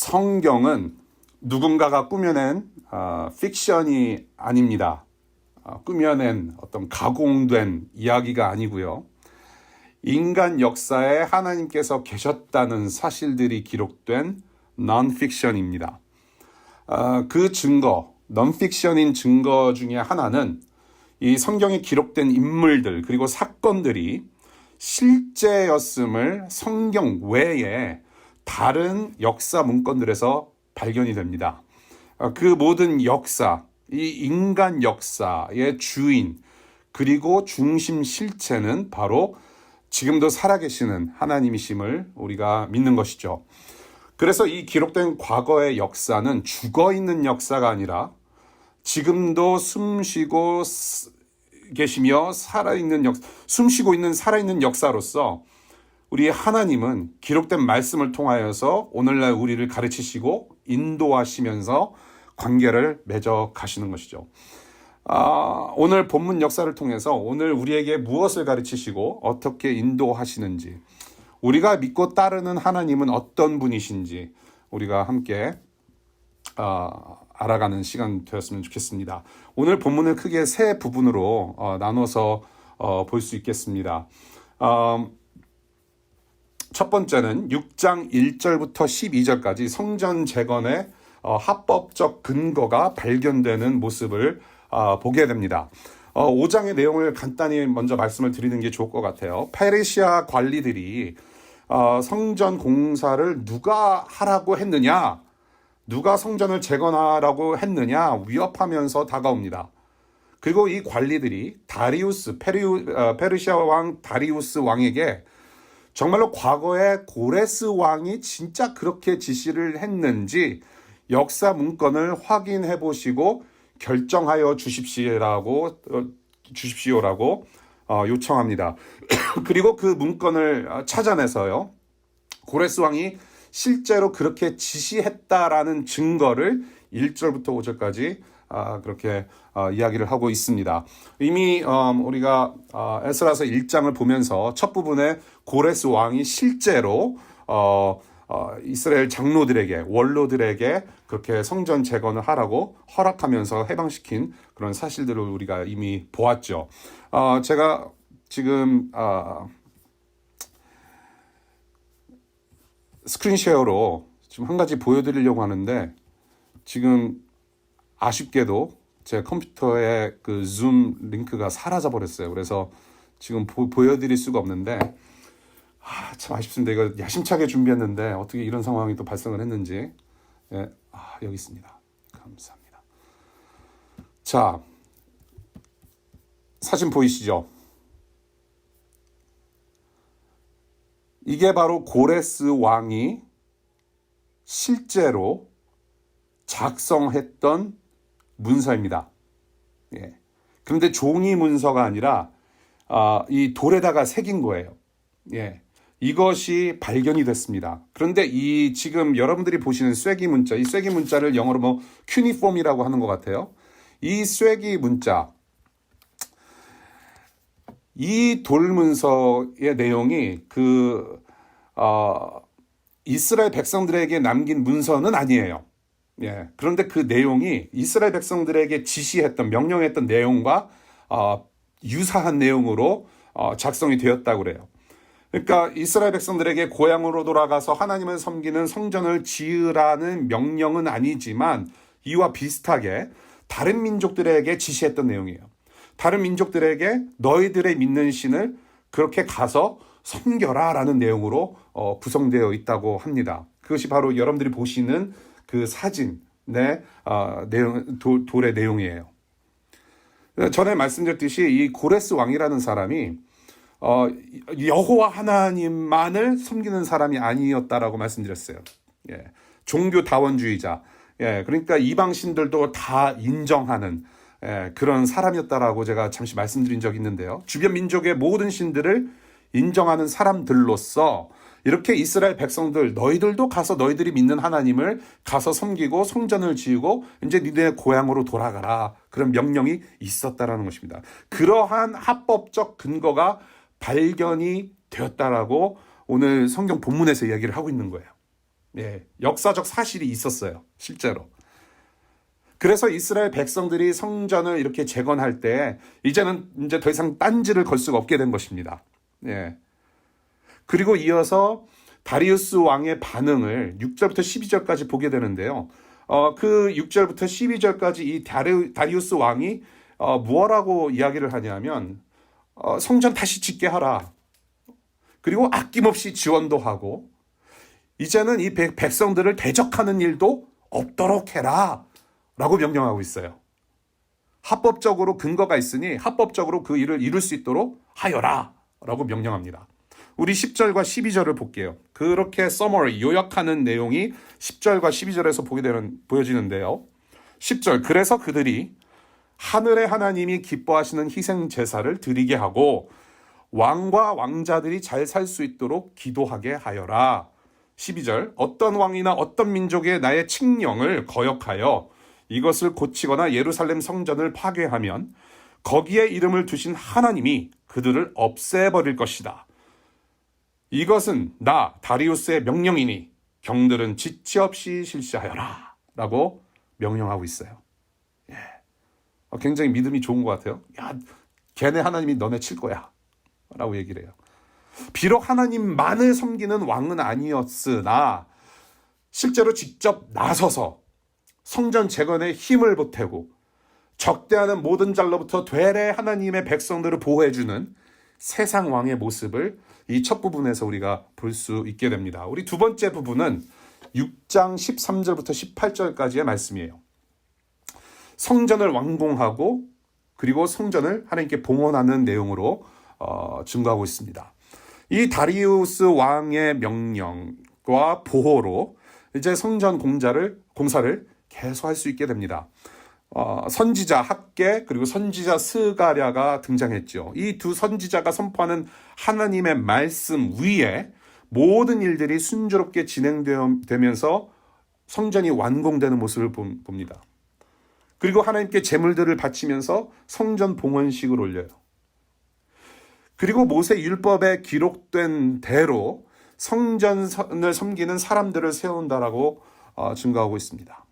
성경은 누군가가 꾸며낸 픽션이 아닙니다. 꾸며낸 어떤 가공된 이야기가 아니고요. 인간 역사에 하나님께서 계셨다는 사실들이 기록된 non-fiction입니다. 그 증거, non-fiction인 증거 중에 하나는 이 성경에 기록된 인물들 그리고 사건들이 실제였음을 성경 외에 다른 역사 문건들에서 발견이 됩니다. 그 모든 역사, 이 인간 역사의 주인 그리고 중심 실체는 바로 지금도 살아계시는 하나님이심을 우리가 믿는 것이죠. 그래서 이 기록된 과거의 역사는 죽어있는 역사가 아니라 지금도 숨쉬고 계시며 숨쉬고 있는 살아있는 역사로서 우리 하나님은 기록된 말씀을 통하여서 오늘날 우리를 가르치시고 인도하시면서 관계를 맺어 가시는 것이죠. 오늘 본문 역사를 통해서 오늘 우리에게 무엇을 가르치시고 어떻게 인도하시는지, 우리가 믿고 따르는 하나님은 어떤 분이신지 우리가 함께 알아가는 시간 되었으면 좋겠습니다. 오늘 본문을 크게 세 부분으로 나눠서 볼 수 있겠습니다. 첫 번째는 6장 1절부터 12절까지 성전 재건의 합법적 근거가 발견되는 모습을 보게 됩니다. 5장의 내용을 간단히 먼저 말씀을 드리는 게 좋을 것 같아요. 페르시아 관리들이 성전 공사를 누가 하라고 했느냐, 누가 성전을 재건하라고 했느냐 위협하면서 다가옵니다. 그리고 이 관리들이 페르시아 왕 다리우스 왕에게 정말로 과거에 고레스 왕이 진짜 그렇게 지시를 했는지 역사 문건을 확인해 보시고 결정하여 주십시오라고 요청합니다. 그리고 그 문건을 찾아내서요, 고레스 왕이 실제로 그렇게 지시했다라는 증거를 1절부터 5절까지 그렇게 이야기를 하고 있습니다. 이미 우리가 에스라서 1장을 보면서 첫 부분에 고레스 왕이 실제로 이스라엘 장로들에게, 원로들에게 그렇게 성전 재건을 하라고 허락하면서 해방시킨 그런 사실들을 우리가 이미 보았죠. 제가 지금 스크린쉐어로 지금 한 가지 보여드리려고 하는데, 지금 아쉽게도 제 컴퓨터에 그 줌 링크가 사라져 버렸어요. 그래서 지금 보여드릴 수가 없는데, 참 아쉽습니다. 이거 야심차게 준비했는데 어떻게 이런 상황이 또 발생을 했는지. 예, 여기 있습니다. 감사합니다. 자, 사진 보이시죠? 이게 바로 고레스 왕이 실제로 작성했던 문서입니다. 예. 그런데 종이 문서가 아니라 이 돌에다가 새긴 거예요. 예. 이것이 발견이 됐습니다. 그런데 이 지금 여러분들이 보시는 쐐기 문자, 이 쐐기 문자를 영어로 큐니폼이라고 하는 것 같아요. 이 쐐기 문자, 이 돌 문서의 내용이 이스라엘 백성들에게 남긴 문서는 아니에요. 예. 그런데 그 내용이 이스라엘 백성들에게 지시했던, 명령했던 내용과 유사한 내용으로 작성이 되었다고 그래요. 그러니까 이스라엘 백성들에게 고향으로 돌아가서 하나님을 섬기는 성전을 지으라는 명령은 아니지만 이와 비슷하게 다른 민족들에게 지시했던 내용이에요. 다른 민족들에게 너희들의 믿는 신을 그렇게 가서 섬겨라 라는 내용으로 구성되어 있다고 합니다. 그것이 바로 여러분들이 보시는 그 사진의 돌의 내용이에요. 전에 말씀드렸듯이 이 고레스 왕이라는 사람이 여호와 하나님만을 섬기는 사람이 아니었다라고 말씀드렸어요. 예, 종교 다원주의자. 예, 그러니까 이방 신들도 다 인정하는 그런 사람이었다라고 제가 잠시 말씀드린 적이 있는데요. 주변 민족의 모든 신들을 인정하는 사람들로서 이렇게 이스라엘 백성들, 너희들도 가서 너희들이 믿는 하나님을 가서 섬기고 성전을 지으고 이제 니네 고향으로 돌아가라, 그런 명령이 있었다라는 것입니다. 그러한 합법적 근거가 발견이 되었다라고 오늘 성경 본문에서 이야기를 하고 있는 거예요. 예, 역사적 사실이 있었어요. 실제로. 그래서 이스라엘 백성들이 성전을 이렇게 재건할 때 이제는 이제 더 이상 딴지를 걸 수가 없게 된 것입니다. 예. 그리고 이어서 다리우스 왕의 반응을 6절부터 12절까지 보게 되는데요. 그 6절부터 12절까지 이 다리우스 왕이 무엇라고 이야기를 하냐면 성전 다시 짓게 하라. 그리고 아낌없이 지원도 하고 이제는 이 백성들을 대적하는 일도 없도록 해라 라고 명령하고 있어요. 합법적으로 근거가 있으니 합법적으로 그 일을 이룰 수 있도록 하여라 라고 명령합니다. 우리 10절과 12절을 볼게요. 그렇게 summary, 요약하는 내용이 10절과 12절에서 보여지는데요. 10절, 그래서 그들이 하늘의 하나님이 기뻐하시는 희생 제사를 드리게 하고 왕과 왕자들이 잘 살 수 있도록 기도하게 하여라. 12절, 어떤 왕이나 어떤 민족의 나의 칙령을 거역하여 이것을 고치거나 예루살렘 성전을 파괴하면 거기에 이름을 두신 하나님이 그들을 없애버릴 것이다. 이것은 나 다리우스의 명령이니 경들은 지체 없이 실시하여라 라고 명령하고 있어요. 예. 굉장히 믿음이 좋은 것 같아요. 야, 걔네 하나님이 너네 칠 거야 라고 얘기를 해요. 비록 하나님만을 섬기는 왕은 아니었으나 실제로 직접 나서서 성전 재건에 힘을 보태고 적대하는 모든 잘로부터 되레 하나님의 백성들을 보호해주는 세상 왕의 모습을 이 첫 부분에서 우리가 볼 수 있게 됩니다. 우리 두 번째 부분은 6장 13절부터 18절까지의 말씀이에요. 성전을 완공하고 그리고 성전을 하나님께 봉헌하는 내용으로 증거하고 있습니다. 이 다리우스 왕의 명령과 보호로 이제 성전 공사를 계속할 수 있게 됩니다. 선지자 학계 그리고 선지자 스가랴가 등장했죠. 이 두 선지자가 선포하는 하나님의 말씀 위에 모든 일들이 순조롭게 진행되면서 성전이 완공되는 모습을 봅니다. 그리고 하나님께 제물들을 바치면서 성전 봉헌식을 올려요. 그리고 모세 율법에 기록된 대로 성전을 섬기는 사람들을 세운다라고 증거하고 있습니다.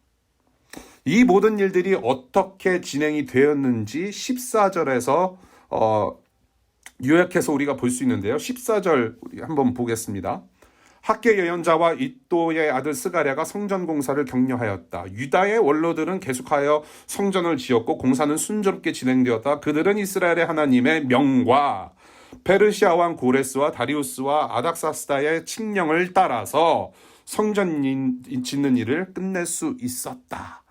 이 모든 일들이 어떻게 진행이 되었는지 14절에서 요약해서 우리가 볼 수 있는데요. 14절 우리 한번 보겠습니다. 학계 예언자와 이또의 아들 스가랴가 성전 공사를 격려하였다. 유다의 원로들은 계속하여 성전을 지었고 공사는 순조롭게 진행되었다. 그들은 이스라엘의 하나님의 명과 페르시아 왕 고레스와 다리우스와 아닥사스다의 칙령을 따라서 성전 짓는 일을 끝낼 수 있었다.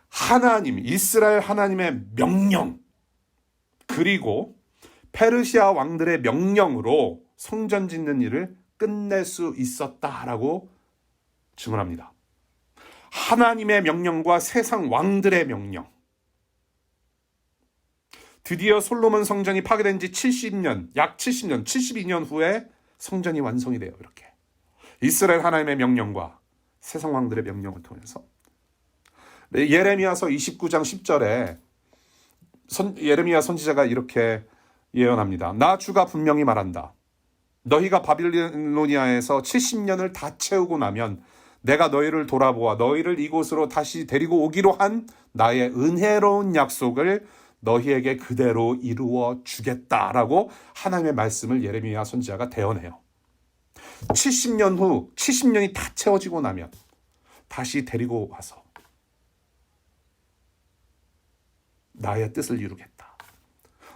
하나님, 이스라엘 하나님의 명령, 그리고 페르시아 왕들의 명령으로 성전 짓는 일을 끝낼 수 있었다라고 증언합니다. 하나님의 명령과 세상 왕들의 명령. 드디어 솔로몬 성전이 파괴된 지 70년, 약 70년, 72년 후에 성전이 완성이 돼요. 이렇게. 이스라엘 하나님의 명령과 세상 왕들의 명령을 통해서. 예레미야서 29장 10절에 예레미야 선지자가 이렇게 예언합니다. 나 주가 분명히 말한다. 너희가 바빌로니아에서 70년을 다 채우고 나면 내가 너희를 돌아보아 너희를 이곳으로 다시 데리고 오기로 한 나의 은혜로운 약속을 너희에게 그대로 이루어 주겠다라고 하나님의 말씀을 예레미야 선지자가 대언해요. 70년 후 70년이 다 채워지고 나면 다시 데리고 와서 나의 뜻을 이루겠다.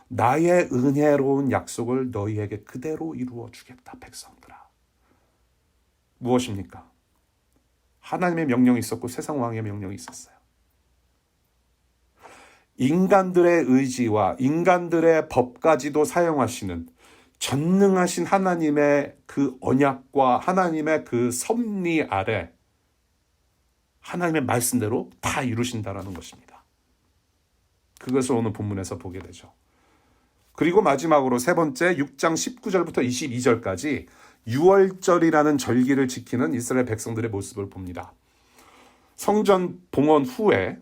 나의 은혜로운 약속을 너희에게 그대로 이루어 주겠다. 백성들아. 무엇입니까? 하나님의 명령이 있었고 세상 왕의 명령이 있었어요. 인간들의 의지와 인간들의 법까지도 사용하시는 전능하신 하나님의 그 언약과 하나님의 그 섭리 아래 하나님의 말씀대로 다 이루신다라는 것입니다. 그것을 오늘 본문에서 보게 되죠. 그리고 마지막으로 세 번째 6장 19절부터 22절까지 유월절이라는 절기를 지키는 이스라엘 백성들의 모습을 봅니다. 성전 봉헌 후에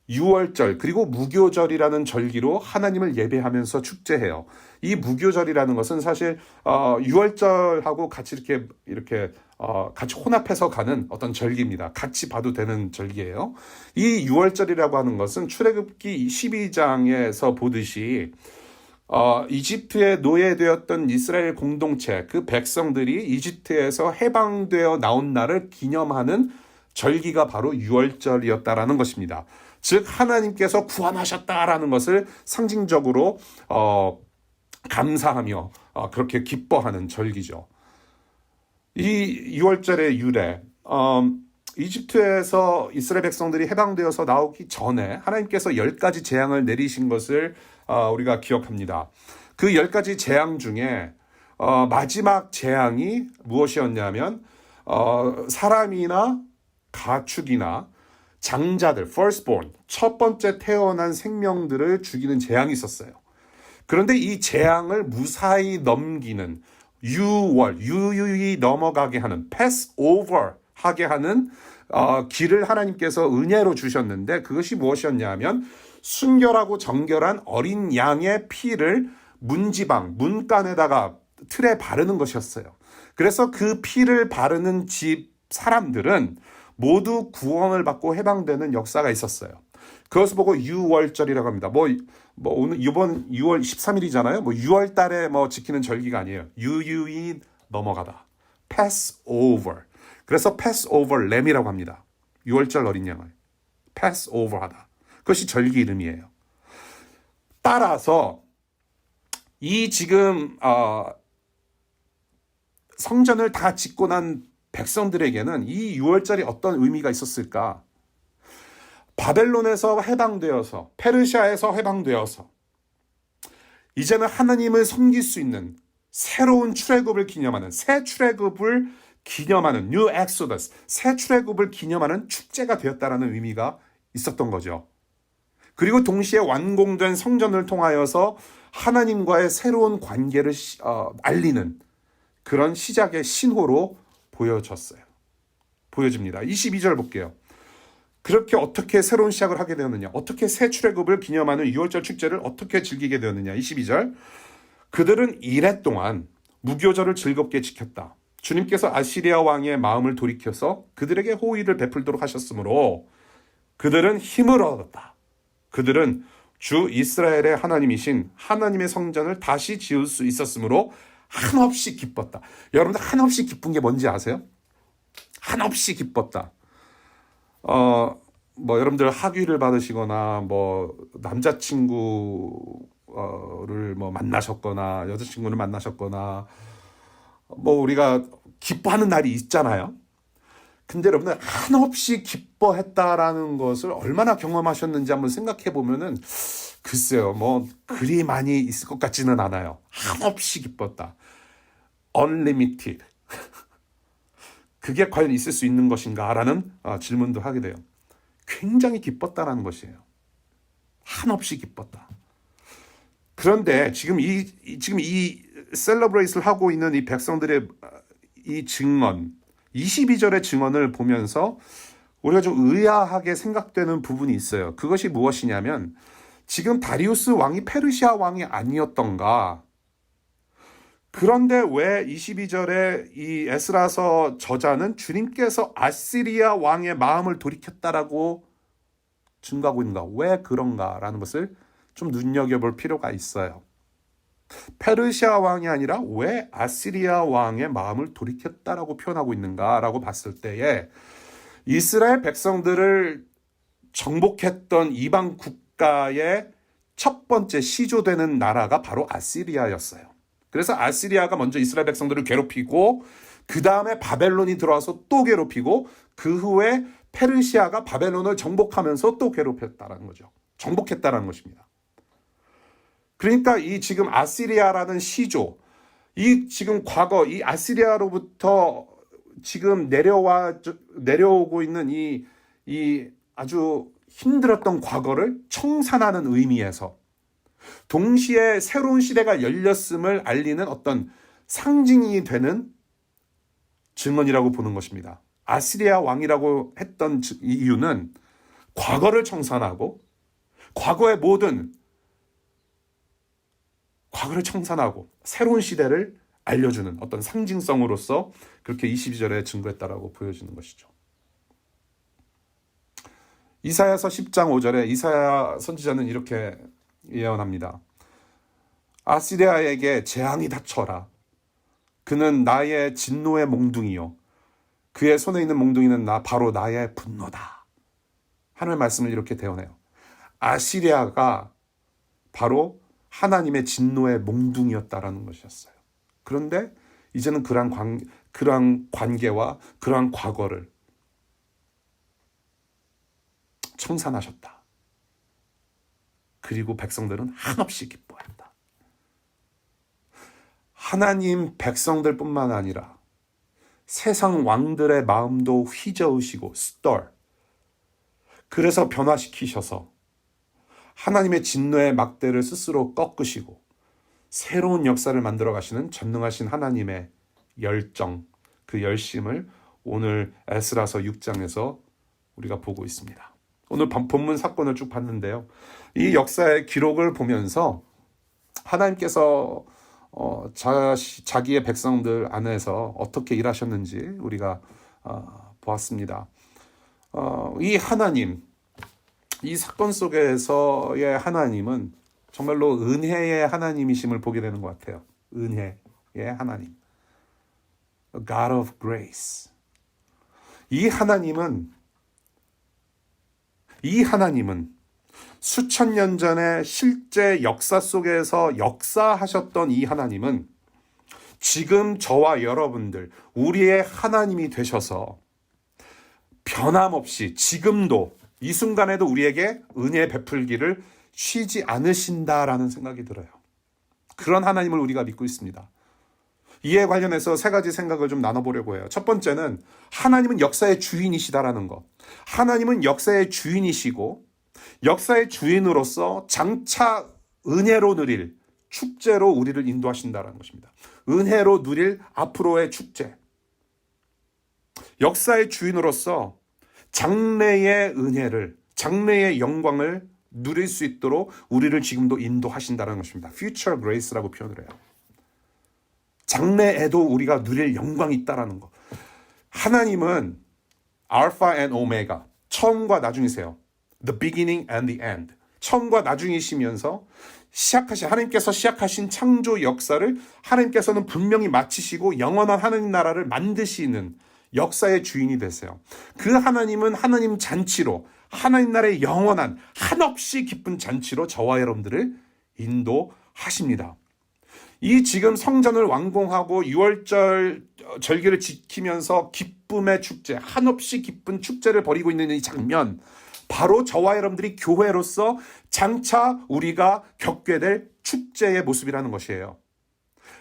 유월절 그리고 무교절이라는 절기로 하나님을 예배하면서 축제해요. 이 무교절이라는 것은 사실 유월절하고 같이 이렇게 같이 혼합해서 가는 어떤 절기입니다. 같이 봐도 되는 절기예요. 이 유월절이라고 하는 것은 출애굽기 12장에서 보듯이 이집트에 노예되었던 이스라엘 공동체, 그 백성들이 이집트에서 해방되어 나온 날을 기념하는 절기가 바로 유월절이었다라는 것입니다. 즉 하나님께서 구원하셨다라는 것을 상징적으로 감사하며 그렇게 기뻐하는 절기죠. 이 유월절의 유래, 이집트에서 이스라엘 백성들이 해방되어서 나오기 전에 하나님께서 10가지 재앙을 내리신 것을 우리가 기억합니다. 그 10가지 재앙 중에 마지막 재앙이 무엇이었냐면 사람이나 가축이나 장자들, firstborn, 첫 번째 태어난 생명들을 죽이는 재앙이 있었어요. 그런데 이 재앙을 무사히 넘기는 유유히 넘어가게 하는 pass over 하게 하는 길을 하나님께서 은혜로 주셨는데 그것이 무엇이었냐면 순결하고 정결한 어린 양의 피를 문지방, 문간에다가 틀에 바르는 것이었어요. 그래서 그 피를 바르는 집 사람들은 모두 구원을 받고 해방되는 역사가 있었어요. 그것을 보고 유월절이라고 합니다. 오늘 이번 6월 13일이잖아요. 6월 달에 지키는 절기가 아니에요. 유유히 넘어가다. pass over. 그래서 pass over lamb이라고 합니다. 유월절 어린 양을 pass over 하다. 그것이 절기 이름이에요. 따라서 이 지금 성전을 다 짓고 난 백성들에게는 이 유월절이 어떤 의미가 있었을까? 바벨론에서 해방되어서 페르시아에서 해방되어서 이제는 하나님을 섬길 수 있는 새로운 출애굽을 기념하는 새 출애굽을 기념하는 New Exodus, 새 출애굽을 기념하는 축제가 되었다라는 의미가 있었던 거죠. 그리고 동시에 완공된 성전을 통하여서 하나님과의 새로운 관계를 알리는 그런 시작의 신호로 보여집니다. 22절 볼게요. 그렇게 어떻게 새로운 시작을 하게 되었느냐? 어떻게 새 출애굽을 기념하는 유월절 축제를 어떻게 즐기게 되었느냐? 22절. 그들은 이래 동안 무교절을 즐겁게 지켰다. 주님께서 아시리아 왕의 마음을 돌이켜서 그들에게 호의를 베풀도록 하셨으므로 그들은 힘을 얻었다. 그들은 주 이스라엘의 하나님이신 하나님의 성전을 다시 지을 수 있었으므로 한없이 기뻤다. 여러분들 한없이 기쁜 게 뭔지 아세요? 한없이 기뻤다. 여러분들 학위를 받으시거나 남자친구를 만나셨거나 여자친구를 만나셨거나 우리가 기뻐하는 날이 있잖아요. 근데 여러분들 한없이 기뻐했다라는 것을 얼마나 경험하셨는지 한번 생각해 보면은 글쎄요, 그리 많이 있을 것 같지는 않아요. 한없이 기뻤다. Unlimited. 그게 과연 있을 수 있는 것인가라는 질문도 하게 돼요. 굉장히 기뻤다라는 것이에요. 한없이 기뻤다. 그런데 지금 이 셀러브레이트를 하고 있는 이 백성들의 이 증언, 22절의 증언을 보면서 우리가 좀 의아하게 생각되는 부분이 있어요. 그것이 무엇이냐면 지금 다리우스 왕이 페르시아 왕이 아니었던가? 그런데 왜 22절에 이 에스라서 저자는 주님께서 아시리아 왕의 마음을 돌이켰다라고 증가하고 있는가? 왜 그런가라는 것을 좀 눈여겨볼 필요가 있어요. 페르시아 왕이 아니라 왜 아시리아 왕의 마음을 돌이켰다라고 표현하고 있는가라고 봤을 때에 이스라엘 백성들을 정복했던 이방 국가의 첫 번째 시조되는 나라가 바로 아시리아였어요. 그래서 아시리아가 먼저 이스라엘 백성들을 괴롭히고 그 다음에 바벨론이 들어와서 또 괴롭히고 그 후에 페르시아가 바벨론을 정복하면서 또 괴롭혔다라는 거죠. 정복했다라는 것입니다. 그러니까 이 지금 아시리아라는 시조, 이 지금 과거 이 아시리아로부터 지금 내려오고 있는 이 아주 힘들었던 과거를 청산하는 의미에서 동시에 새로운 시대가 열렸음을 알리는 어떤 상징이 되는 증언이라고 보는 것입니다. 아시리아 왕이라고 했던 이유는 과거를 청산하고 과거의 모든 과거를 청산하고 새로운 시대를 알려주는 어떤 상징성으로서 그렇게 22절에 증거했다라고 보여지는 것이죠. 이사야서 10장 5절에 이사야 선지자는 이렇게 예언합니다. 아시리아에게 재앙이 닥쳐라. 그는 나의 진노의 몽둥이요. 그의 손에 있는 몽둥이는 바로 나의 분노다. 하늘 말씀을 이렇게 대언해요. 아시리아가 바로 하나님의 진노의 몽둥이였다라는 것이었어요. 그런데 이제는 그러한 관계와 그러한 과거를 청산하셨다. 그리고 백성들은 한없이 기뻐했다. 하나님 백성들뿐만 아니라 세상 왕들의 마음도 휘저으시고 그래서 변화시키셔서 하나님의 진노의 막대를 스스로 꺾으시고 새로운 역사를 만들어 가시는 전능하신 하나님의 열정, 그 열심을 오늘 에스라서 6장에서 우리가 보고 있습니다. 오늘 본문 사건을 쭉 봤는데요. 이 역사의 기록을 보면서 하나님께서 자기의 백성들 안에서 어떻게 일하셨는지 우리가 보았습니다. 이 하나님, 이 사건 속에서의 하나님은 정말로 은혜의 하나님이심을 보게 되는 것 같아요. 은혜의 하나님. God of grace. 이 하나님은 수천 년 전에 실제 역사 속에서 역사하셨던 이 하나님은 지금 저와 여러분들, 우리의 하나님이 되셔서 변함없이 지금도 이 순간에도 우리에게 은혜 베풀기를 쉬지 않으신다라는 생각이 들어요. 그런 하나님을 우리가 믿고 있습니다. 이에 관련해서 세 가지 생각을 좀 나눠보려고 해요. 첫 번째는 하나님은 역사의 주인이시다라는 것. 하나님은 역사의 주인이시고 역사의 주인으로서 장차 은혜로 누릴 축제로 우리를 인도하신다라는 것입니다. 은혜로 누릴 앞으로의 축제. 역사의 주인으로서 장래의 은혜를, 장래의 영광을 누릴 수 있도록 우리를 지금도 인도하신다는 것입니다. Future Grace라고 표현을 해요. 장래에도 우리가 누릴 영광이 있다는 것. 하나님은 Alpha and Omega, 처음과 나중이세요. The beginning and the end. 처음과 나중이시면서 하나님께서 시작하신 창조 역사를 하나님께서는 분명히 마치시고 영원한 하나님 나라를 만드시는 역사의 주인이 되세요. 그 하나님은 하나님 잔치로, 하나님 나라의 영원한 한없이 기쁜 잔치로 저와 여러분들을 인도하십니다. 이 지금 성전을 완공하고 6월절 절기를 지키면서 기쁨의 축제, 한없이 기쁜 축제를 벌이고 있는 이 장면, 바로 저와 여러분들이 교회로서 장차 우리가 겪게 될 축제의 모습이라는 것이에요.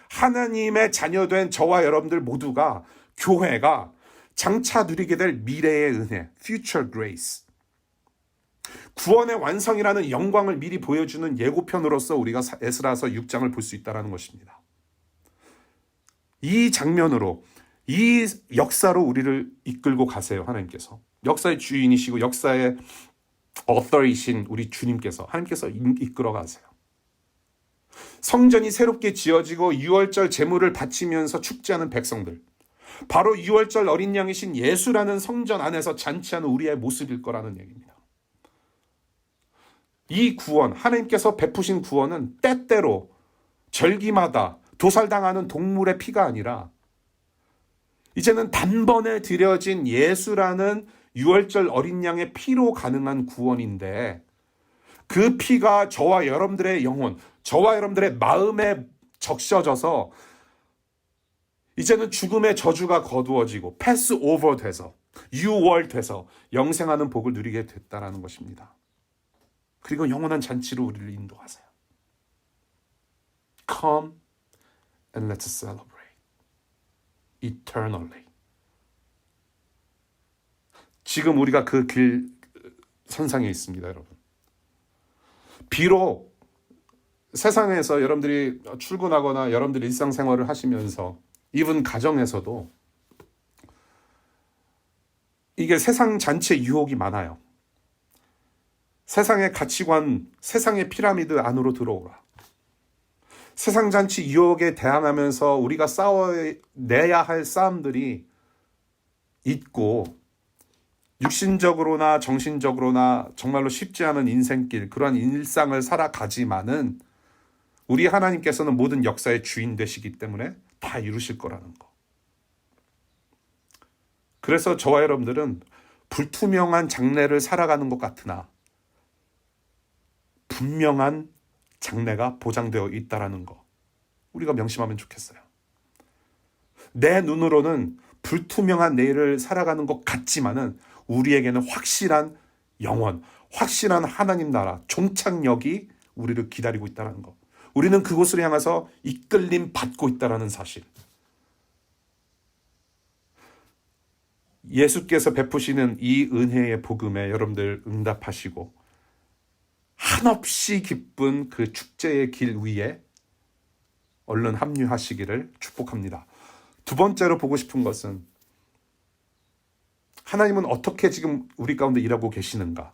하나님의 자녀된 저와 여러분들 모두가, 교회가 장차 누리게 될 미래의 은혜, future grace, 구원의 완성이라는 영광을 미리 보여주는 예고편으로서 우리가 에스라서 6장을 볼 수 있다는 것입니다. 이 장면으로, 이 역사로 우리를 이끌고 가세요. 하나님께서 역사의 주인이시고 역사의 author이신 우리 주님께서, 하나님께서 이끌어 가세요. 성전이 새롭게 지어지고 6월절 제물을 바치면서 축제하는 백성들, 바로 6월절 어린 양이신 예수라는 성전 안에서 잔치하는 우리의 모습일 거라는 얘기입니다. 이 구원, 하나님께서 베푸신 구원은 때때로 절기마다 도살당하는 동물의 피가 아니라 이제는 단번에 드려진 예수라는 6월절 어린 양의 피로 가능한 구원인데, 그 피가 저와 여러분들의 영혼, 저와 여러분들의 마음에 적셔져서 이제는 죽음의 저주가 거두어지고 패스 오버 돼서 유월 돼서 영생하는 복을 누리게 됐다라는 것입니다. 그리고 영원한 잔치로 우리를 인도하세요. Come and let's celebrate eternally. 지금 우리가 그 길 선상에 있습니다, 여러분. 비록 세상에서 여러분들이 출근하거나 여러분들이 일상생활을 하시면서 이분 가정에서도 이게 세상 잔치의 유혹이 많아요. 세상의 가치관, 세상의 피라미드 안으로 들어오라. 세상 잔치 유혹에 대항하면서 우리가 싸워내야 할 싸움들이 있고, 육신적으로나 정신적으로나 정말로 쉽지 않은 인생길, 그러한 일상을 살아가지만은 우리 하나님께서는 모든 역사의 주인 되시기 때문에 다 이루실 거라는 거. 그래서 저와 여러분들은 불투명한 장래를 살아가는 것 같으나 분명한 장래가 보장되어 있다는 거, 우리가 명심하면 좋겠어요. 내 눈으로는 불투명한 내일을 살아가는 것 같지만은 우리에게는 확실한 영원, 확실한 하나님 나라, 종착역이 우리를 기다리고 있다는 거. 우리는 그곳을 향해서 이끌림 받고 있다는 사실. 예수께서 베푸시는 이 은혜의 복음에 여러분들 응답하시고 한없이 기쁜 그 축제의 길 위에 얼른 합류하시기를 축복합니다. 두 번째로 보고 싶은 것은 하나님은 어떻게 지금 우리 가운데 일하고 계시는가?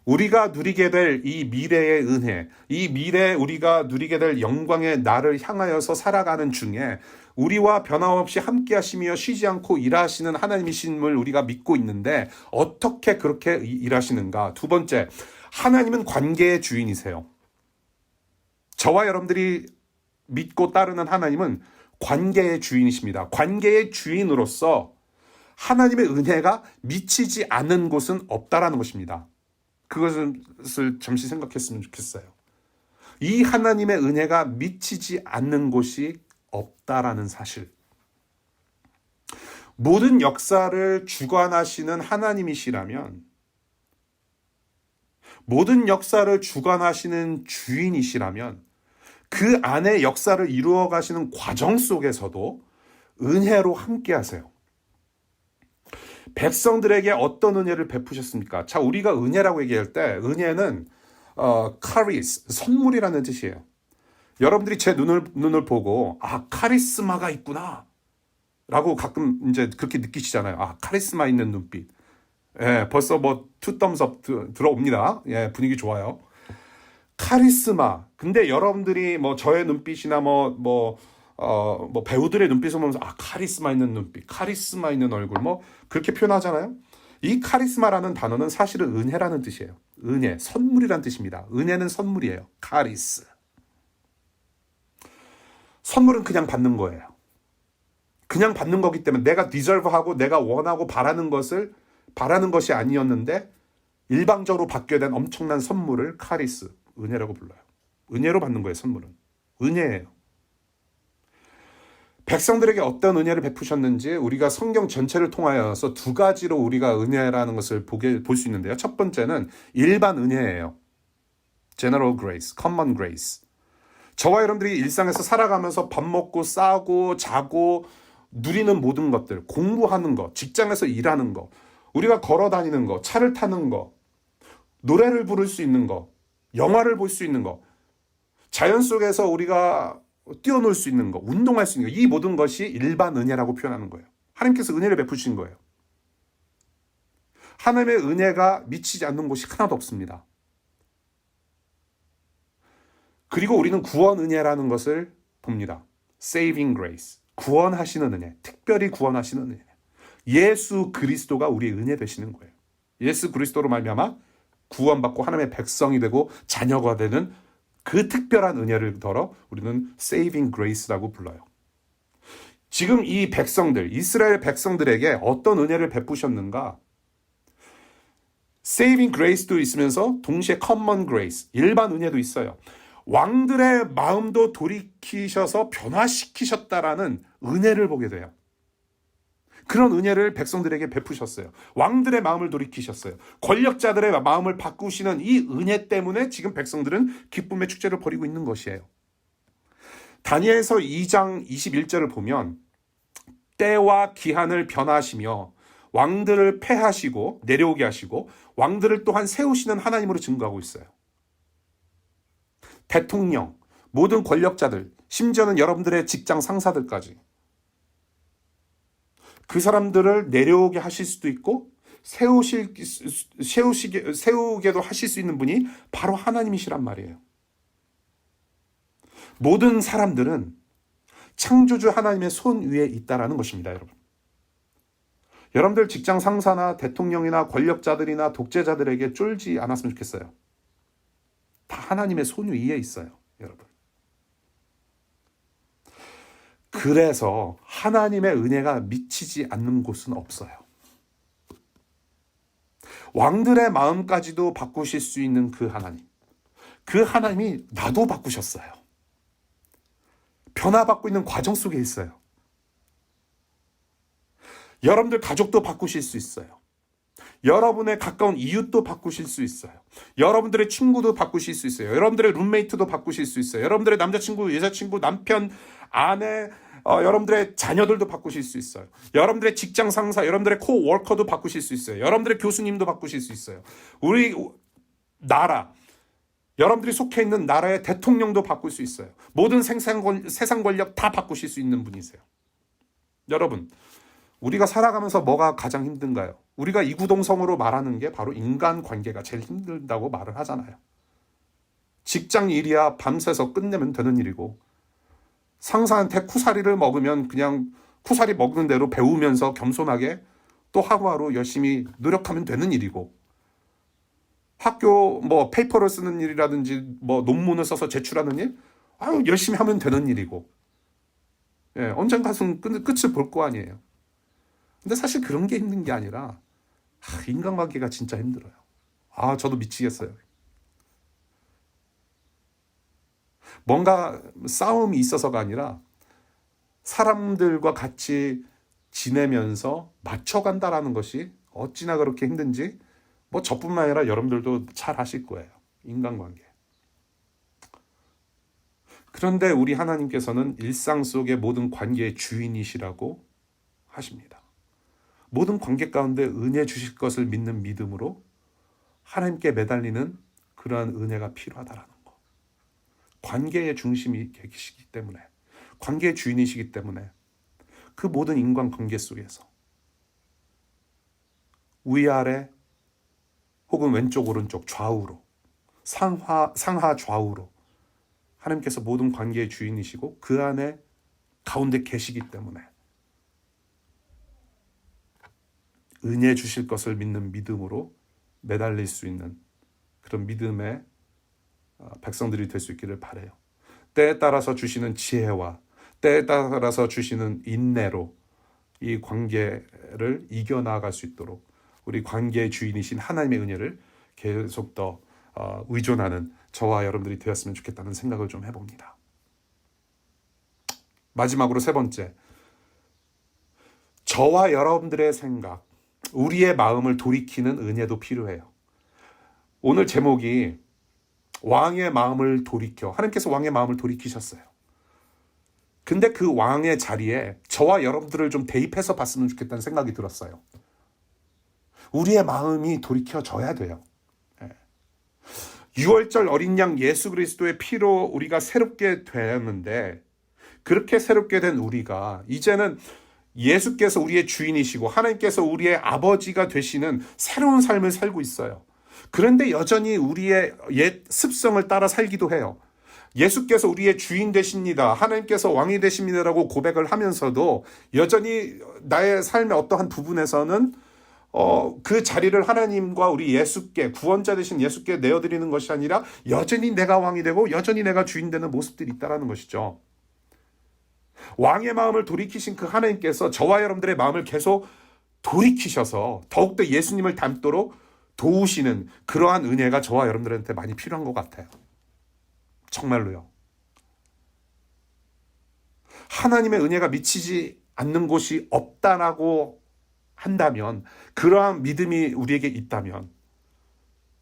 우리가 누리게 될 이 미래의 은혜, 이 미래에 우리가 누리게 될 영광의 날을 향하여서 살아가는 중에 우리와 변함없이 함께 하시며 쉬지 않고 일하시는 하나님이심을 우리가 믿고 있는데 어떻게 그렇게 일하시는가? 두 번째, 하나님은 관계의 주인이세요. 저와 여러분들이 믿고 따르는 하나님은 관계의 주인이십니다. 관계의 주인으로서 하나님의 은혜가 미치지 않는 곳은 없다라는 것입니다. 그것을 잠시 생각했으면 좋겠어요. 이 하나님의 은혜가 미치지 않는 곳이 없다라는 사실. 모든 역사를 주관하시는 하나님이시라면, 모든 역사를 주관하시는 주인이시라면 그 안에 역사를 이루어 가시는 과정 속에서도 은혜로 함께 하세요. 백성들에게 어떤 은혜를 베푸셨습니까? 자, 우리가 은혜라고 얘기할 때 은혜는 카리스, 선물이라는 뜻이에요. 여러분들이 제 눈을 보고 카리스마가 있구나 라고 가끔 이제 그렇게 느끼시잖아요. 카리스마 있는 눈빛. 예, 벌써 투 덤스업 들어옵니다. 예, 분위기 좋아요. 카리스마. 근데 여러분들이 저의 눈빛이나 배우들의 눈빛을 보면서 카리스마 있는 눈빛, 카리스마 있는 얼굴 그렇게 표현하잖아요. 이 카리스마라는 단어는 사실은 은혜라는 뜻이에요. 은혜, 선물이라는 뜻입니다. 은혜는 선물이에요. 카리스. 선물은 그냥 받는 거예요. 그냥 받는 거기 때문에 내가 디저브하고 내가 원하고 바라는 것이 아니었는데 일방적으로 받게 된 엄청난 선물을 카리스, 은혜라고 불러요. 은혜로 받는 거예요, 선물은. 은혜예요. 백성들에게 어떤 은혜를 베푸셨는지 우리가 성경 전체를 통하여서 두 가지로 우리가 은혜라는 것을 볼 수 있는데요. 첫 번째는 일반 은혜예요. General grace, common grace. 저와 여러분들이 일상에서 살아가면서 밥 먹고 싸고 자고 누리는 모든 것들, 공부하는 것, 직장에서 일하는 것, 우리가 걸어 다니는 것, 차를 타는 것, 노래를 부를 수 있는 것, 영화를 볼 수 있는 것, 자연 속에서 우리가 뛰어놀 수 있는 것, 운동할 수 있는 것, 이 모든 것이 일반 은혜라고 표현하는 거예요. 하나님께서 은혜를 베푸신 거예요. 하나님의 은혜가 미치지 않는 곳이 하나도 없습니다. 그리고 우리는 구원 은혜라는 것을 봅니다. Saving grace. 구원하시는 은혜. 특별히 구원하시는 은혜. 예수 그리스도가 우리의 은혜 되시는 거예요. 예수 그리스도로 말미암아 구원받고 하나님의 백성이 되고 자녀가 되는 그 특별한 은혜를 더러 우리는 saving grace라고 불러요. 지금 이 백성들, 이스라엘 백성들에게 어떤 은혜를 베푸셨는가? saving grace도 있으면서 동시에 common grace, 일반 은혜도 있어요. 왕들의 마음도 돌이키셔서 변화시키셨다라는 은혜를 보게 돼요. 그런 은혜를 백성들에게 베푸셨어요. 왕들의 마음을 돌이키셨어요. 권력자들의 마음을 바꾸시는 이 은혜 때문에 지금 백성들은 기쁨의 축제를 벌이고 있는 것이에요. 다니엘서 2장 21절을 보면 때와 기한을 변화하시며 왕들을 패하시고 내려오게 하시고 왕들을 또한 세우시는 하나님으로 증거하고 있어요. 대통령, 모든 권력자들, 심지어는 여러분들의 직장 상사들까지 그 사람들을 내려오게 하실 수도 있고 세우게도 하실 수 있는 분이 바로 하나님이시란 말이에요. 모든 사람들은 창조주 하나님의 손 위에 있다라는 것입니다, 여러분. 여러분들 직장 상사나 대통령이나 권력자들이나 독재자들에게 쫄지 않았으면 좋겠어요. 다 하나님의 손 위에 있어요, 여러분. 그래서 하나님의 은혜가 미치지 않는 곳은 없어요. 왕들의 마음까지도 바꾸실 수 있는 그 하나님. 그 하나님이 나도 바꾸셨어요. 변화받고 있는 과정 속에 있어요. 여러분들 가족도 바꾸실 수 있어요. 여러분의 가까운 이웃도 바꾸실 수 있어요. 여러분들의 친구도 바꾸실 수 있어요. 여러분들의 룸메이트도 바꾸실 수 있어요. 여러분들의 남자친구, 여자친구, 남편, 아내, 여러분들의 자녀들도 바꾸실 수 있어요. 여러분들의 직장 상사, 여러분들의 코워커도 바꾸실 수 있어요. 여러분들의 교수님도 바꾸실 수 있어요. 우리 나라, 여러분들이 속해 있는 나라의 대통령도 바꿀 수 있어요. 모든 세상 권력 다 바꾸실 수 있는 분이세요. 여러분, 우리가 살아가면서 뭐가 가장 힘든가요? 우리가 이구동성으로 말하는 게 바로 인간관계가 제일 힘들다고 말을 하잖아요. 직장 일이야 밤새서 끝내면 되는 일이고, 상사한테 쿠사리를 먹으면 그냥 쿠사리 먹는 대로 배우면서 겸손하게 또 하루하루 열심히 노력하면 되는 일이고, 학교 뭐 페이퍼를 쓰는 일이라든지 뭐 논문을 써서 제출하는 일, 열심히 하면 되는 일이고, 언젠가는 끝을 볼 거 아니에요. 근데 사실 그런 게 힘든 게 아니라 인간관계가 진짜 힘들어요. 저도 미치겠어요. 뭔가 싸움이 있어서가 아니라 사람들과 같이 지내면서 맞춰간다라는 것이 어찌나 그렇게 힘든지 뭐 저뿐만 아니라 여러분들도 잘 아실 거예요. 인간관계. 그런데 우리 하나님께서는 일상 속의 모든 관계의 주인이시라고 하십니다. 모든 관계 가운데 은혜 주실 것을 믿는 믿음으로 하나님께 매달리는 그러한 은혜가 필요하다라는 거. 관계의 중심이 계시기 때문에, 관계의 주인이시기 때문에 그 모든 인간관계 속에서 위아래 혹은 왼쪽 오른쪽 좌우로 상하 좌우로 하나님께서 모든 관계의 주인이시고 그 안에 가운데 계시기 때문에 은혜 주실 것을 믿는 믿음으로 매달릴 수 있는 그런 믿음의 백성들이 될 수 있기를 바라요. 때에 따라서 주시는 지혜와 때에 따라서 주시는 인내로 이 관계를 이겨나갈 수 있도록 우리 관계의 주인이신 하나님의 은혜를 계속 더 의존하는 저와 여러분들이 되었으면 좋겠다는 생각을 좀 해봅니다. 마지막으로 세 번째, 저와 여러분들의 생각, 우리의 마음을 돌이키는 은혜도 필요해요. 오늘 제목이 왕의 마음을 돌이켜, 하나님께서 왕의 마음을 돌이키셨어요. 근데 그 왕의 자리에 저와 여러분들을 좀 대입해서 봤으면 좋겠다는 생각이 들었어요. 우리의 마음이 돌이켜져야 돼요. 6월절 어린 양 예수 그리스도의 피로 우리가 새롭게 되었는데, 그렇게 새롭게 된 우리가 이제는 예수께서 우리의 주인이시고 하나님께서 우리의 아버지가 되시는 새로운 삶을 살고 있어요. 그런데 여전히 우리의 옛 습성을 따라 살기도 해요. 예수께서 우리의 주인 되십니다, 하나님께서 왕이 되십니다라고 고백을 하면서도 여전히 나의 삶의 어떠한 부분에서는 그 자리를 하나님과 우리 예수께, 구원자 되신 예수께 내어드리는 것이 아니라 여전히 내가 왕이 되고 여전히 내가 주인 되는 모습들이 있다는 것이죠. 왕의 마음을 돌이키신 그 하나님께서 저와 여러분들의 마음을 계속 돌이키셔서 더욱더 예수님을 닮도록 도우시는 그러한 은혜가 저와 여러분들한테 많이 필요한 것 같아요. 정말로요. 하나님의 은혜가 미치지 않는 곳이 없다라고 한다면, 그러한 믿음이 우리에게 있다면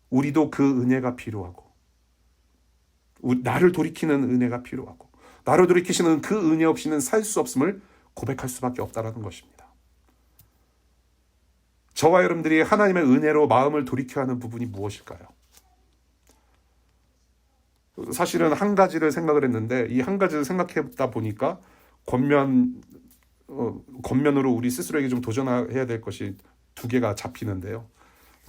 우리도 그 은혜가 필요하고, 나를 돌이키는 은혜가 필요하고, 나를 돌이키시는 그 은혜 없이는 살 수 없음을 고백할 수밖에 없다는 것입니다. 저와 여러분들이 하나님의 은혜로 마음을 돌이켜야 하는 부분이 무엇일까요? 사실은 한 가지를 생각을 했는데, 이 한 가지를 생각해보다 보니까 겉면으로 우리 스스로에게 좀 도전해야 될 것이 두 개가 잡히는데요.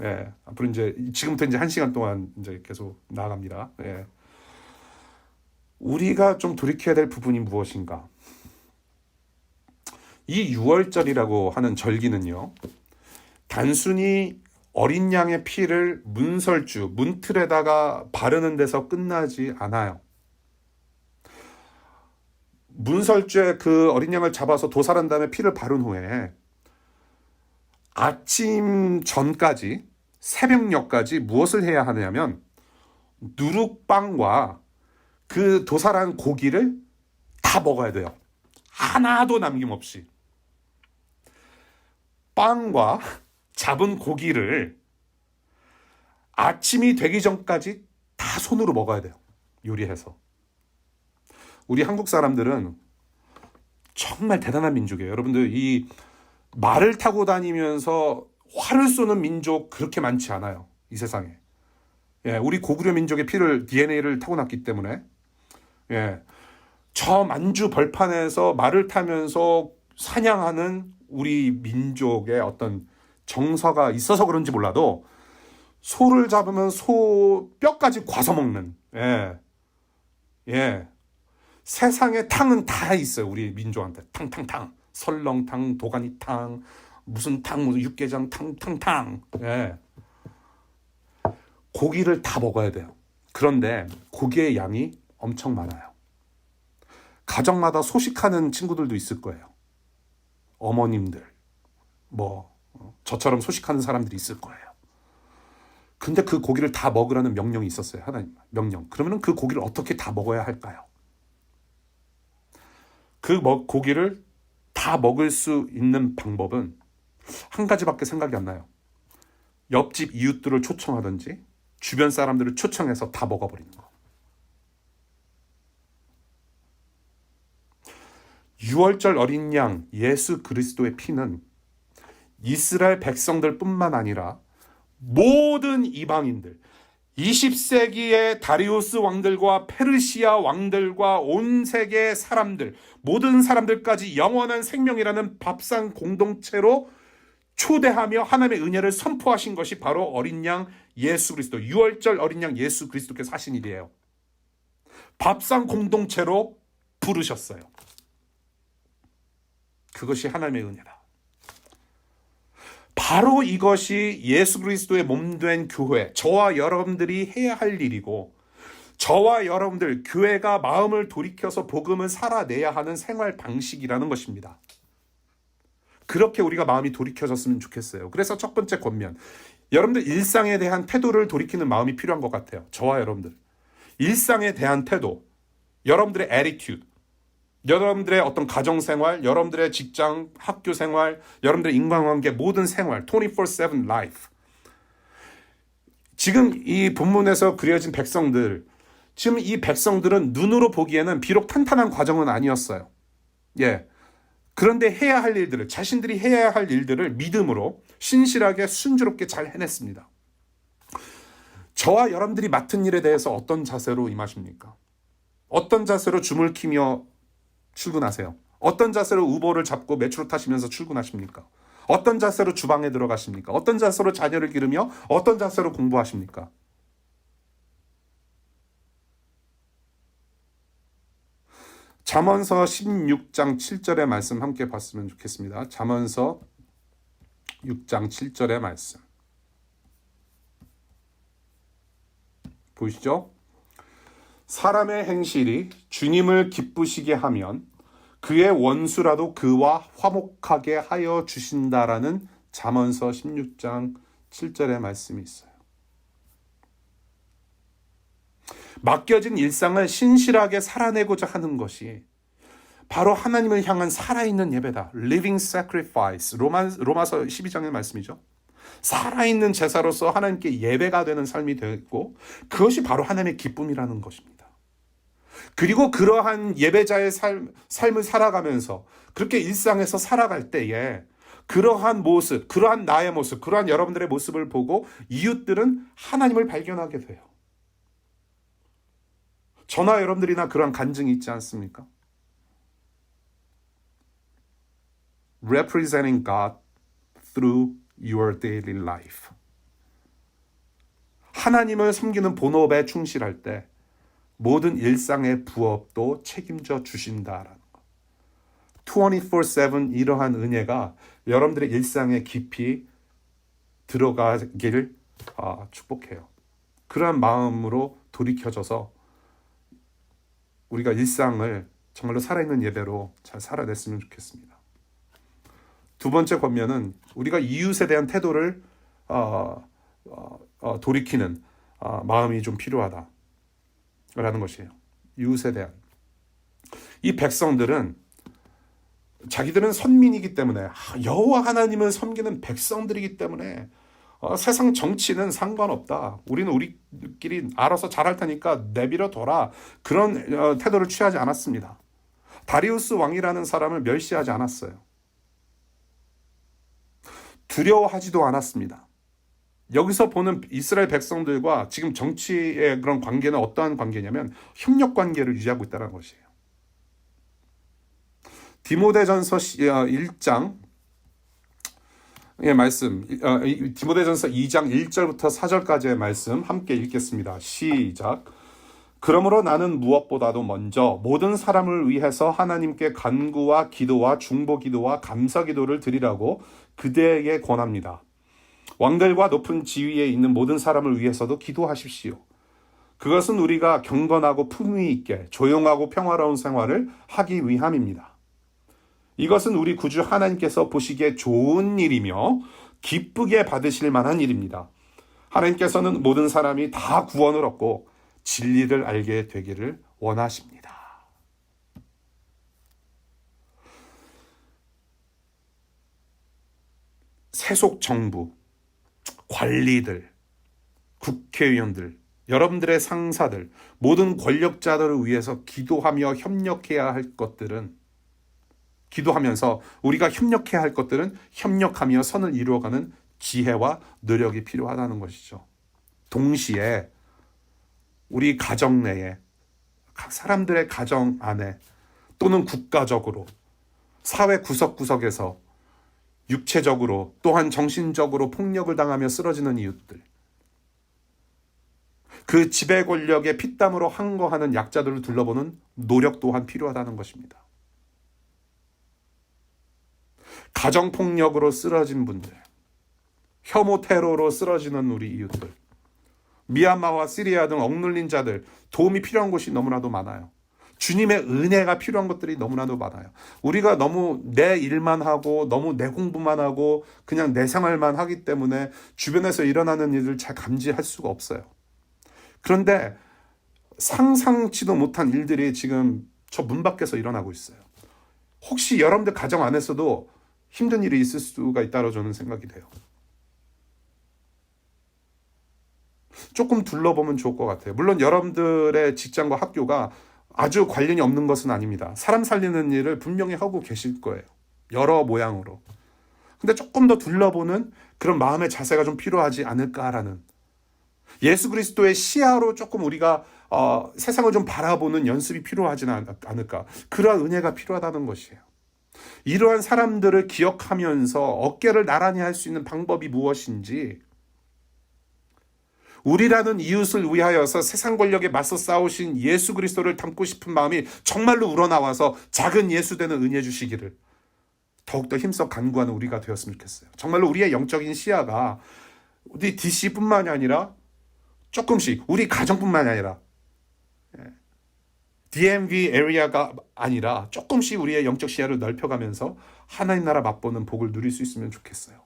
예, 앞으로 이제 지금부터 이제 1시간 동안 이제 계속 나아갑니다. 예. 우리가 좀 돌이켜야 될 부분이 무엇인가? 이 유월절이라고 하는 절기는요, 단순히 어린 양의 피를 문설주, 문틀에다가 바르는 데서 끝나지 않아요. 문설주에 그 어린 양을 잡아서 도살한 다음에 피를 바른 후에 아침 전까지, 새벽녘까지 무엇을 해야 하냐면 누룩빵과 그 도살한 고기를 다 먹어야 돼요. 하나도 남김없이. 빵과 잡은 고기를 아침이 되기 전까지 다 손으로 먹어야 돼요. 요리해서. 우리 한국 사람들은 정말 대단한 민족이에요. 여러분들, 이 말을 타고 다니면서 활을 쏘는 민족 그렇게 많지 않아요. 이 세상에. 예, 우리 고구려 민족의 피를, DNA를 타고났기 때문에, 예, 저 만주 벌판에서 말을 타면서 사냥하는 우리 민족의 어떤 정서가 있어서 그런지 몰라도 소를 잡으면 소 뼈까지 과서 먹는, 예, 예, 세상에 탕은 다 있어요. 우리 민족한테 탕탕탕, 설렁탕, 도가니탕, 무슨 탕, 무슨 육개장 탕탕탕, 예, 고기를 다 먹어야 돼요. 그런데 고기의 양이 엄청 많아요. 가정마다 소식하는 친구들도 있을 거예요. 어머님들, 저처럼 소식하는 사람들이 있을 거예요. 근데 그 고기를 다 먹으라는 명령이 있었어요. 하나님 명령. 그러면 그 고기를 어떻게 다 먹어야 할까요? 그 고기를 다 먹을 수 있는 방법은 한 가지밖에 생각이 안 나요. 옆집 이웃들을 초청하든지 주변 사람들을 초청해서 다 먹어버리는 거. 6월절 어린 양 예수 그리스도의 피는 이스라엘 백성들뿐만 아니라 모든 이방인들, 20세기의 다리우스 왕들과 페르시아 왕들과 온 세계 사람들, 모든 사람들까지 영원한 생명이라는 밥상 공동체로 초대하며 하나님의 은혜를 선포하신 것이 바로 어린 양 예수 그리스도, 6월절 어린 양 예수 그리스도께서 하신 일이에요. 밥상 공동체로 부르셨어요. 그것이 하나님의 은혜다. 바로 이것이 예수 그리스도의 몸된 교회, 저와 여러분들이 해야 할 일이고, 저와 여러분들, 교회가 마음을 돌이켜서 복음을 살아내야 하는 생활 방식이라는 것입니다. 그렇게 우리가 마음이 돌이켜졌으면 좋겠어요. 그래서 첫 번째 권면, 여러분들 일상에 대한 태도를 돌이키는 마음이 필요한 것 같아요. 저와 여러분들. 일상에 대한 태도, 여러분들의 attitude, 여러분들의 어떤 가정생활, 여러분들의 직장, 학교생활, 여러분들의 인간관계, 모든 생활, 24/7 life. 지금 이 본문에서 그려진 백성들, 지금 이 백성들은 눈으로 보기에는 비록 탄탄한 과정은 아니었어요. 예. 그런데 해야 할 일들을, 자신들이 해야 할 일들을 믿음으로 신실하게 순조롭게 잘 해냈습니다. 저와 여러분들이 맡은 일에 대해서 어떤 자세로 임하십니까? 어떤 자세로 줌을 키며 출근하세요? 어떤 자세로 우버를 잡고 메트로 타시면서 출근하십니까? 어떤 자세로 주방에 들어가십니까? 어떤 자세로 자녀를 기르며 어떤 자세로 공부하십니까? 잠언서 16장 7절의 말씀 함께 봤으면 좋겠습니다. 잠언서 6장 7절의 말씀. 보이시죠? 사람의 행실이 주님을 기쁘시게 하면 그의 원수라도 그와 화목하게 하여 주신다라는 잠언서 16장 7절의 말씀이 있어요. 맡겨진 일상을 신실하게 살아내고자 하는 것이 바로 하나님을 향한 살아있는 예배다. Living sacrifice. 로마서 12장의 말씀이죠. 살아있는 제사로서 하나님께 예배가 되는 삶이 되고 그것이 바로 하나님의 기쁨이라는 것입니다. 그리고 그러한 예배자의 삶을 살아가면서 그렇게 일상에서 살아갈 때에 그러한 모습, 그러한 나의 모습, 그러한 여러분들의 모습을 보고 이웃들은 하나님을 발견하게 돼요. 저나 여러분들이나 그러한 간증이 있지 않습니까? Representing God through your daily life. 하나님을 섬기는 본업에 충실할 때 모든 일상의 부업도 책임져 주신다라는 것. 24/7 이러한 은혜가 여러분들의 일상에 깊이 들어가기를 축복해요. 그러한 마음으로 돌이켜져서 우리가 일상을 정말로 살아있는 예배로 잘 살아냈으면 좋겠습니다. 두 번째 권면은 우리가 이웃에 대한 태도를 돌이키는 마음이 좀 필요하다라는 것이에요. 이웃에 대한. 이 백성들은 자기들은 선민이기 때문에 여호와 하나님을 섬기는 백성들이기 때문에 세상 정치는 상관없다. 우리는 우리끼리 알아서 잘할 테니까 내버려 둬라. 그런 태도를 취하지 않았습니다. 다리우스 왕이라는 사람을 멸시하지 않았어요. 두려워하지도 않았습니다. 여기서 보는 이스라엘 백성들과 지금 정치의 그런 관계는 어떠한 관계냐면 협력 관계를 유지하고 있다는 것이에요. 디모데전서 1장 의 말씀, 디모데전서 2장 1절부터 4절까지의 말씀 함께 읽겠습니다. 시작. 그러므로 나는 무엇보다도 먼저 모든 사람을 위해서 하나님께 간구와 기도와 중보 기도와 감사 기도를 드리라고 그대에게 권합니다. 왕들과 높은 지위에 있는 모든 사람을 위해서도 기도하십시오. 그것은 우리가 경건하고 품위 있게 조용하고 평화로운 생활을 하기 위함입니다. 이것은 우리 구주 하나님께서 보시기에 좋은 일이며 기쁘게 받으실 만한 일입니다. 하나님께서는 모든 사람이 다 구원을 얻고 진리를 알게 되기를 원하십니다. 세속 정부, 관리들, 국회의원들, 여러분들의 상사들, 모든 권력자들을 위해서 기도하며 협력해야 할 것들은 기도하면서 우리가 협력해야 할 것들은 협력하며 선을 이루어가는 지혜와 노력이 필요하다는 것이죠. 동시에 우리 가정 내에 각 사람들의 가정 안에 또는 국가적으로 사회 구석구석에서 육체적으로 또한 정신적으로 폭력을 당하며 쓰러지는 이웃들, 그 지배 권력의 피땀으로 항거하는 약자들을 둘러보는 노력 또한 필요하다는 것입니다. 가정폭력으로 쓰러진 분들, 혐오 테러로 쓰러지는 우리 이웃들, 미얀마와 시리아 등 억눌린 자들, 도움이 필요한 곳이 너무나도 많아요. 주님의 은혜가 필요한 것들이 너무나도 많아요. 우리가 너무 내 일만 하고 너무 내 공부만 하고 그냥 내 생활만 하기 때문에 주변에서 일어나는 일을 잘 감지할 수가 없어요. 그런데 상상치도 못한 일들이 지금 저 문 밖에서 일어나고 있어요. 혹시 여러분들 가정 안에서도 힘든 일이 있을 수가 있다고 저는 생각이 돼요. 조금 둘러보면 좋을 것 같아요. 물론 여러분들의 직장과 학교가 아주 관련이 없는 것은 아닙니다. 사람 살리는 일을 분명히 하고 계실 거예요. 여러 모양으로. 근데 조금 더 둘러보는 그런 마음의 자세가 좀 필요하지 않을까라는, 예수 그리스도의 시야로 조금 우리가 세상을 좀 바라보는 연습이 필요하지는 않을까. 그러한 은혜가 필요하다는 것이에요. 이러한 사람들을 기억하면서 어깨를 나란히 할 수 있는 방법이 무엇인지, 우리라는 이웃을 위하여서 세상 권력에 맞서 싸우신 예수 그리스도를 닮고 싶은 마음이 정말로 우러나와서 작은 예수 되는 은혜 주시기를 더욱더 힘써 간구하는 우리가 되었으면 좋겠어요. 정말로 우리의 영적인 시야가 우리 DC뿐만이 아니라 조금씩 우리 가정뿐만이 아니라 DMV 에리아가 아니라 조금씩 우리의 영적 시야를 넓혀가면서 하나님 나라 맛보는 복을 누릴 수 있으면 좋겠어요.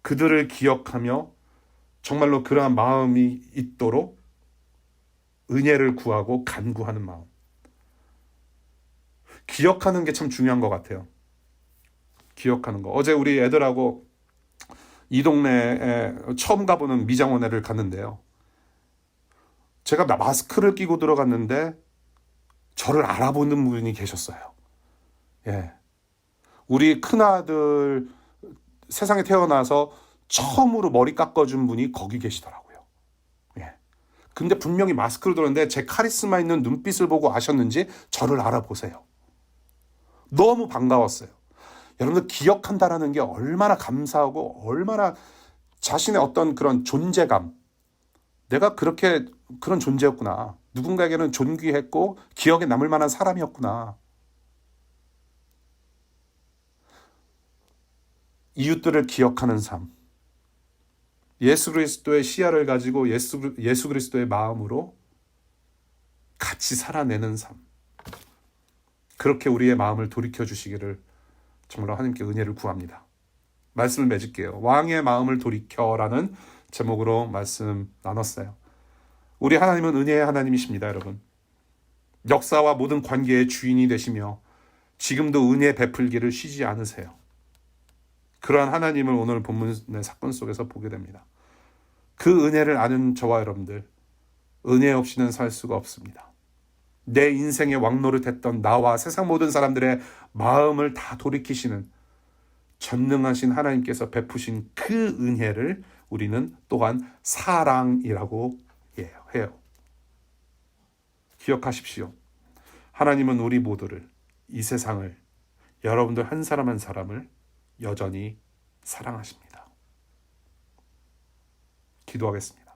그들을 기억하며 정말로 그러한 마음이 있도록 은혜를 구하고 간구하는 마음. 기억하는 게 참 중요한 것 같아요. 기억하는 거. 어제 우리 애들하고 이 동네에 처음 가보는 미장원회를 갔는데요. 제가 마스크를 끼고 들어갔는데 저를 알아보는 분이 계셨어요. 예. 우리 큰아들 세상에 태어나서 처음으로 머리 깎아준 분이 거기 계시더라고요. 예. 근데 분명히 마스크를 들었는데 제 카리스마 있는 눈빛을 보고 아셨는지 저를 알아보세요. 너무 반가웠어요. 여러분들 기억한다라는 게 얼마나 감사하고 얼마나 자신의 어떤 그런 존재감, 내가 그렇게 그런 존재였구나. 누군가에게는 존귀했고 기억에 남을 만한 사람이었구나. 이웃들을 기억하는 삶. 예수 그리스도의 시야를 가지고 예수 그리스도의 마음으로 같이 살아내는 삶. 그렇게 우리의 마음을 돌이켜 주시기를 정말로 하나님께 은혜를 구합니다. 말씀을 맺을게요. 왕의 마음을 돌이켜라는 제목으로 말씀 나눴어요. 우리 하나님은 은혜의 하나님이십니다, 여러분. 역사와 모든 관계의 주인이 되시며 지금도 은혜 베풀기를 쉬지 않으세요. 그러한 하나님을 오늘 본문의 사건 속에서 보게 됩니다. 그 은혜를 아는 저와 여러분들, 은혜 없이는 살 수가 없습니다. 내 인생의 왕노릇했던 나와 세상 모든 사람들의 마음을 다 돌이키시는 전능하신 하나님께서 베푸신 그 은혜를 우리는 또한 사랑이라고 해요. 기억하십시오. 하나님은 우리 모두를, 이 세상을, 여러분들 한 사람 한 사람을 여전히 사랑하십니다. 기도하겠습니다.